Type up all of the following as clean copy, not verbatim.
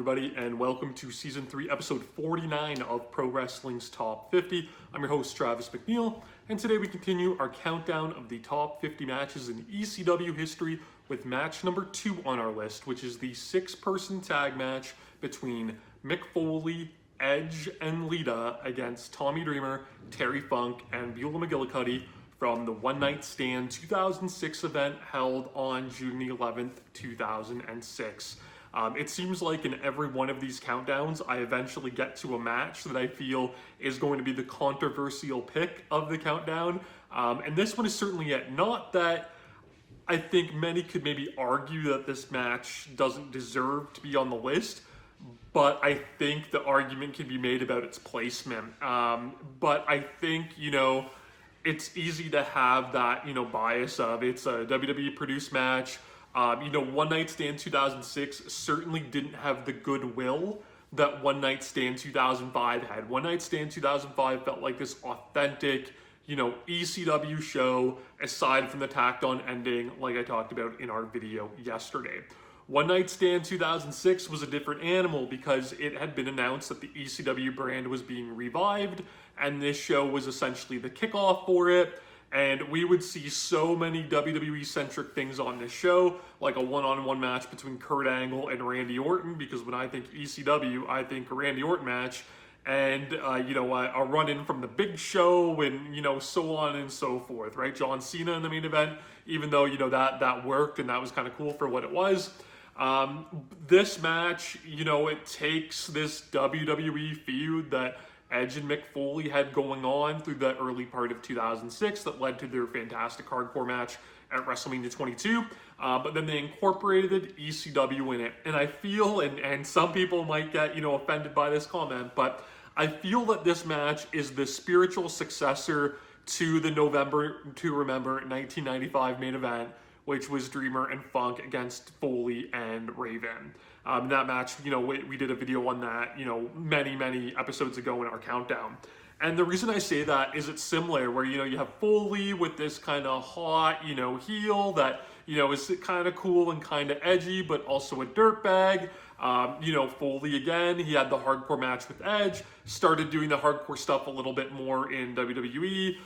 everybody, and welcome to Season 3, Episode 49 of Pro Wrestling's Top 50. I'm your host, Travis McNeil, and today we continue our countdown of the top 50 matches in ECW history with match number 2 on our list, which is the 6-person tag match between Mick Foley, Edge, and Lita against Tommy Dreamer, Terry Funk, and Beulah McGillicutty from the One Night Stand 2006 event held on June the 11th, 2006. It seems like in every one of these countdowns, I eventually get to a match that I feel is going to be the controversial pick of the countdown. And this one is certainly it. Not that I think many could maybe argue that this match doesn't deserve to be on the list, but I think the argument can be made about its placement. But I think, it's easy to have that, bias of it's a WWE produced match. One Night Stand 2006 certainly didn't have the goodwill that One Night Stand 2005 had. One Night Stand 2005 felt like this authentic, ECW show, aside from the tacked on ending like I talked about in our video yesterday. One Night Stand 2006 was a different animal because it had been announced that the ECW brand was being revived, and this show was essentially the kickoff for it. And we would see so many WWE-centric things on this show, like a one-on-one match between Kurt Angle and Randy Orton, because when I think ECW, I think a Randy Orton match, and, a run-in from the Big Show, and, so on and so forth, right? John Cena in the main event, even though, that worked, and that was kind of cool for what it was. This match, it takes this WWE feud that Edge and Mick Foley had going on through the early part of 2006 that led to their fantastic hardcore match at WrestleMania 22, but then they incorporated ECW in it. And I feel, and some people might get, offended by this comment, but I feel that this match is the spiritual successor to the November to Remember 1995 main event, which was Dreamer and Funk against Foley and Raven. That match, we did a video on that, many episodes ago in our countdown. And the reason I say that is it's similar, where, you have Foley with this kind of hot, heel that, is kind of cool and kind of edgy, but also a dirtbag. Foley again, he had the hardcore match with Edge, started doing the hardcore stuff a little bit more in WWE.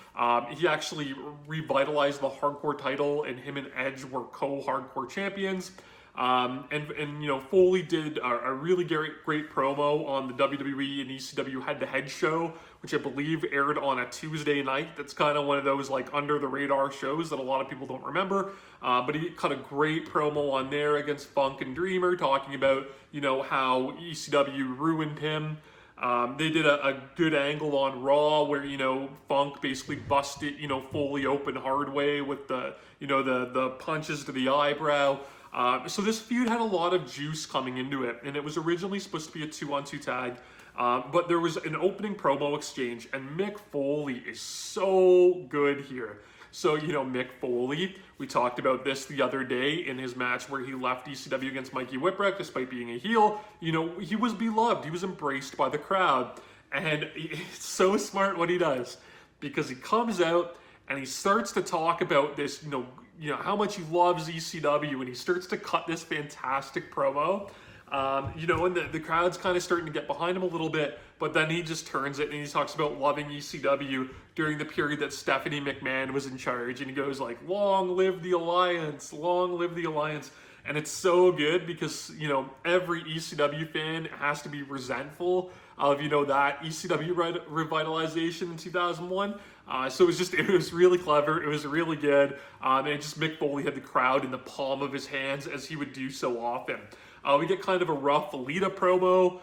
He actually revitalized the hardcore title, and him and Edge were co-hardcore champions. Foley did a really great promo on the WWE and ECW head-to-head show, which I believe aired on a Tuesday night. That's kind of one of those like under-the-radar shows that a lot of people don't remember. But he cut a great promo on there against Funk and Dreamer, talking about, how ECW ruined him. They did a good angle on Raw where, Funk basically busted, Foley open hard way with the punches to the eyebrow. So this feud had a lot of juice coming into it, and it was originally supposed to be a 2-on-2 tag, but there was an opening promo exchange, and Mick Foley is so good here. So, Mick Foley, we talked about this the other day in his match where he left ECW against Mikey Whipwreck despite being a heel. He was beloved. He was embraced by the crowd, and it's so smart what he does, because he comes out and he starts to talk about this, how much he loves ECW, and he starts to cut this fantastic promo, and the crowd's kind of starting to get behind him a little bit, but then he just turns it and he talks about loving ECW during the period that Stephanie McMahon was in charge, and he goes like, long live the Alliance, long live the Alliance. And it's so good because, every ECW fan has to be resentful of, that ECW revitalization in 2001. So it was really clever. It was really good. And Mick Foley had the crowd in the palm of his hands, as he would do so often. We get kind of a rough Lita promo,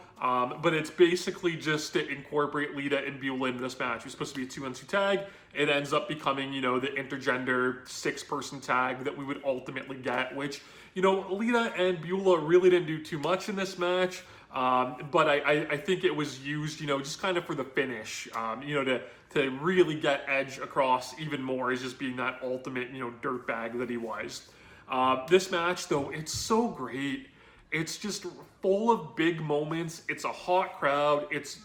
but it's basically just to incorporate Lita and Beulah into this match. It was supposed to be a 2-on-2 tag. It ends up becoming, the intergender 6-person tag that we would ultimately get, which, Lita and Beulah really didn't do too much in this match. But I think it was used, just kind of for the finish, to really get Edge across even more as just being that ultimate, dirtbag that he was. This match, though, it's so great. It's just full of big moments. It's a hot crowd. It's,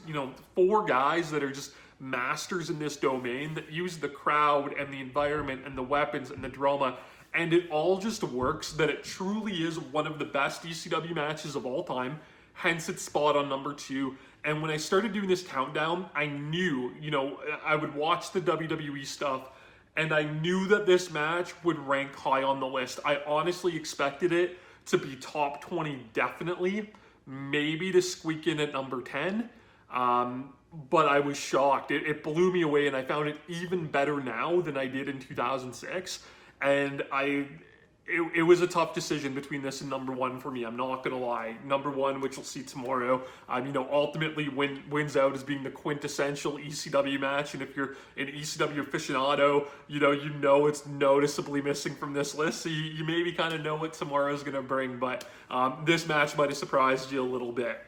4 guys that are just masters in this domain that use the crowd and the environment and the weapons and the drama. And it all just works, that it truly is one of the best ECW matches of all time. hence its spot on number 2. And when I started doing this countdown, I knew, I would watch the WWE stuff, and I knew that this match would rank high on the list. I honestly expected it to be top 20 definitely, maybe to squeak in at number 10. But I was shocked. It blew me away, and I found it even better now than I did in 2006. And it was a tough decision between this and number 1 for me. I'm not gonna lie. Number 1, which we'll see tomorrow, ultimately wins out as being the quintessential ECW match. And if you're an ECW aficionado, you know it's noticeably missing from this list. So you maybe kind of know what tomorrow's gonna bring. But this match might have surprised you a little bit.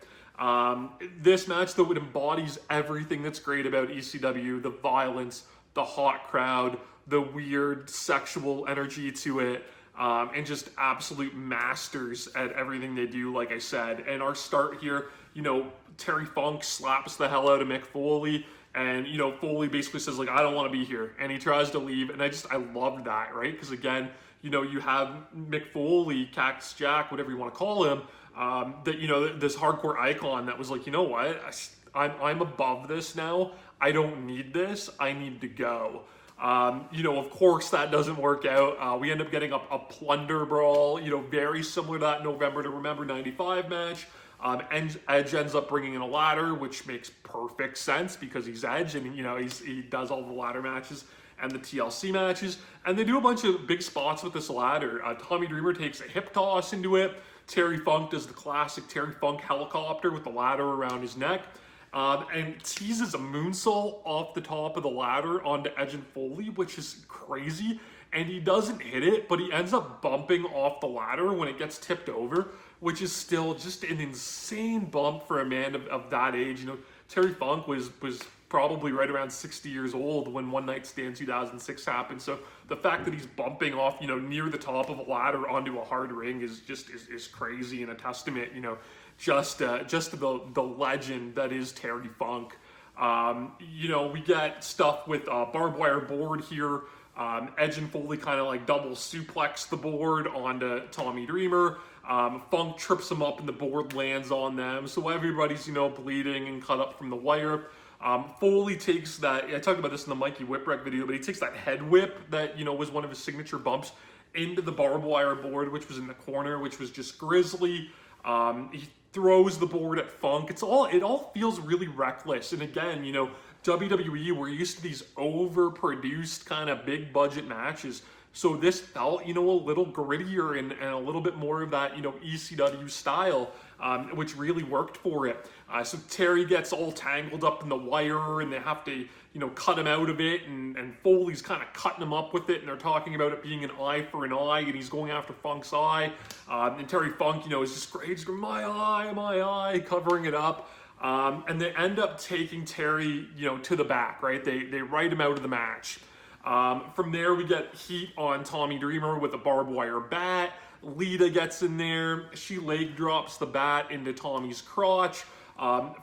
This match, though, it embodies everything that's great about ECW: the violence, the hot crowd, the weird sexual energy to it. And just absolute masters at everything they do, like I said. And our start here, Terry Funk slaps the hell out of Mick Foley, and Foley basically says, like, I don't want to be here, and he tries to leave. And I loved that, right? Because again, you have Mick Foley, Cactus Jack, whatever you want to call him, this hardcore icon that was like, you know what, I'm above this now. I don't need this. I need to go. Of course that doesn't work out. We end up getting a plunder brawl, very similar to that November to Remember 95 match. And Edge ends up bringing in a ladder, which makes perfect sense because he's Edge, and he does all the ladder matches and the TLC matches. And they do a bunch of big spots with this ladder. Tommy Dreamer takes a hip toss into it. Terry Funk does the classic Terry Funk helicopter with the ladder around his neck. And teases a moonsault off the top of the ladder onto Edge and Foley, which is crazy. And he doesn't hit it, but he ends up bumping off the ladder when it gets tipped over, which is still just an insane bump for a man of that age. Terry Funk was probably right around 60 years old when One Night Stand 2006 happened. So the fact that he's bumping off, near the top of a ladder onto a hard ring is crazy, and a testament, just the legend that is Terry Funk. We get stuff with barbed wire board here. Edge and Foley kind of like double suplex the board onto Tommy Dreamer. Funk trips him up and the board lands on them. So everybody's, bleeding and cut up from the wire. Foley takes that, I talked about this in the Mikey Whipwreck video, but he takes that head whip that, was one of his signature bumps into the barbed wire board, which was in the corner, which was just grisly. He throws the board at Funk. It all feels really reckless. And again, WWE, we're used to these overproduced kind of big budget matches. So this felt, a little grittier and a little bit more of that, ECW style, which really worked for it. So Terry gets all tangled up in the wire, and they have to, cut him out of it, and Foley's kind of cutting him up with it, and they're talking about it being an eye for an eye, and he's going after Funk's eye. And Terry Funk, is just great. He's going, my eye, covering it up. And they end up taking Terry, to the back, right? They write him out of the match. From there, we get heat on Tommy Dreamer with a barbed wire bat. Lita gets in there. She leg drops the bat into Tommy's crotch.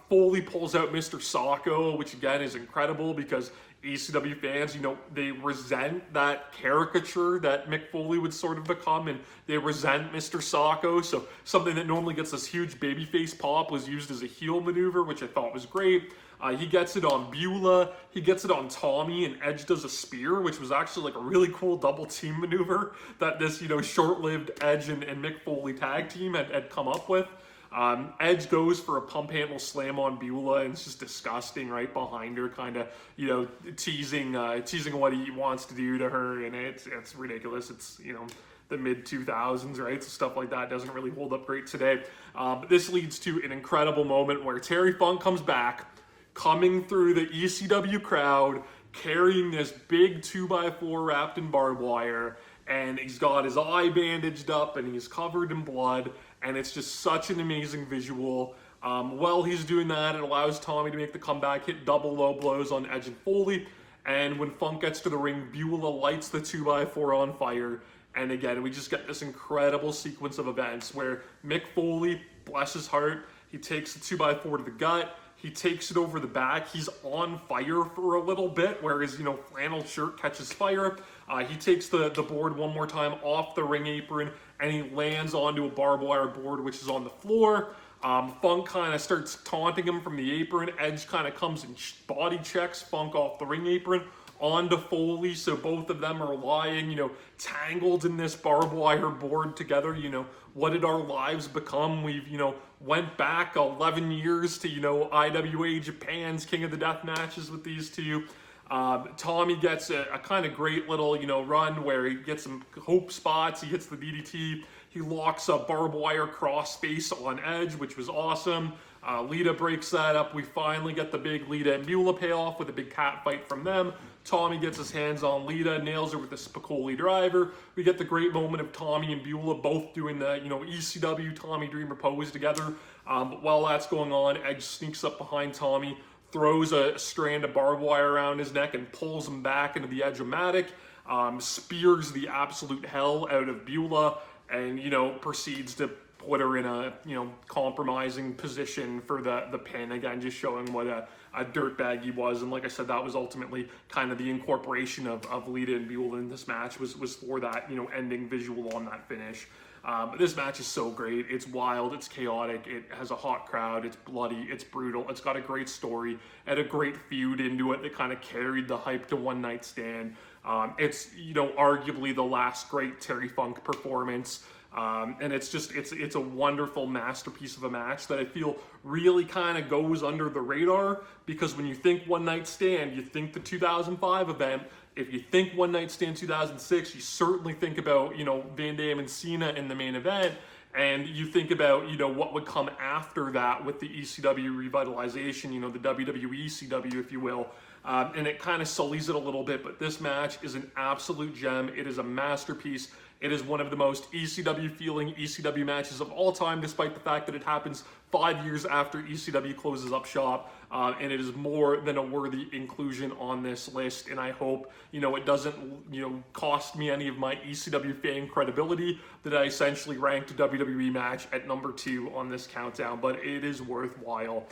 Foley pulls out Mr. Socko, which again is incredible because ECW fans, they resent that caricature that Mick Foley would sort of become, and they resent Mr. Socko. So something that normally gets this huge babyface pop was used as a heel maneuver, which I thought was great. He gets it on Beulah, he gets it on Tommy, and Edge does a spear, which was actually like a really cool double team maneuver that this, short-lived Edge and Mick Foley tag team had come up with. Edge goes for a pump handle slam on Beulah, and it's just disgusting right behind her, kind of, teasing what he wants to do to her, and it's ridiculous. It's, the mid-2000s, right? So stuff like that doesn't really hold up great today. But this leads to an incredible moment where Terry Funk comes back, coming through the ECW crowd, carrying this big 2x4 wrapped in barbed wire, and he's got his eye bandaged up, and he's covered in blood, and it's just such an amazing visual. While he's doing that, it allows Tommy to make the comeback, hit double low blows on Edge and Foley, and when Funk gets to the ring, Beulah lights the 2x4 on fire, and again, we just get this incredible sequence of events where Mick Foley, bless his heart, he takes the 2x4 to the gut, he takes it over the back. He's on fire for a little bit, where his flannel shirt catches fire. He takes the board one more time off the ring apron, and he lands onto a barbed wire board, which is on the floor. Funk kind of starts taunting him from the apron. Edge kind of comes and body checks Funk off the ring apron onto Foley, so both of them are lying, tangled in this barbed wire board together. What did our lives become? We've, went back 11 years to, IWA Japan's King of the Death matches with these two. Tommy gets a kind of great little, run where he gets some hope spots. He hits the DDT. He locks a barbed wire crossface on Edge, which was awesome. Lita breaks that up. We finally get the big Lita and Beulah payoff with a big cat fight from them. Tommy gets his hands on Lita, nails her with the Spicoli driver. We get the great moment of Tommy and Beulah both doing the, ECW Tommy Dreamer pose together. But while that's going on, Edge sneaks up behind Tommy, throws a strand of barbed wire around his neck and pulls him back into the Edge-o-matic, spears the absolute hell out of Beulah, and, proceeds to put her in a, compromising position for the pin. Again, just showing what a dirtbag he was. And like I said, that was ultimately kind of the incorporation of Lita and Beulah in this match was for that, ending visual on that finish. But this match is so great. It's wild, it's chaotic, it has a hot crowd, it's bloody, it's brutal, it's got a great story, and a great feud into it that kind of carried the hype to One Night Stand. It's, arguably the last great Terry Funk performance. And it's a wonderful masterpiece of a match that I feel really kind of goes under the radar, because when you think One Night Stand, you think the 2005 event. If you think One Night Stand 2006, you certainly think about, Van Dam and Cena in the main event, and you think about, what would come after that with the ECW revitalization, the WWE ECW, if you will. And it kind of sullies it a little bit, but this match is an absolute gem. It is a masterpiece. It is one of the most ECW-feeling ECW matches of all time, despite the fact that it happens 5 years after ECW closes up shop. And it is more than a worthy inclusion on this list. And I hope, it doesn't, cost me any of my ECW fan credibility that I essentially ranked a WWE match at number 2 on this countdown, but it is worthwhile.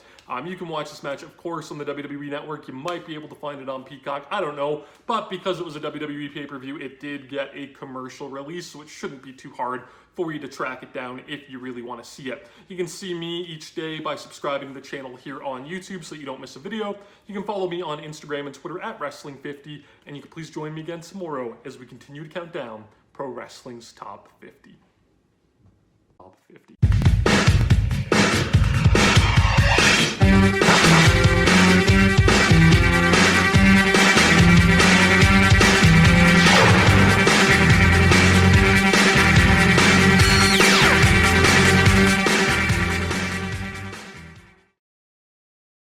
You can watch this match, of course, on the WWE Network. You might be able to find it on Peacock. I don't know. But because it was a WWE pay-per-view, it did get a commercial release, so it shouldn't be too hard for you to track it down if you really want to see it. You can see me each day by subscribing to the channel here on YouTube so that you don't miss a video. You can follow me on Instagram and Twitter at Wrestling50, and you can please join me again tomorrow as we continue to count down Pro Wrestling's Top 50. Top 50.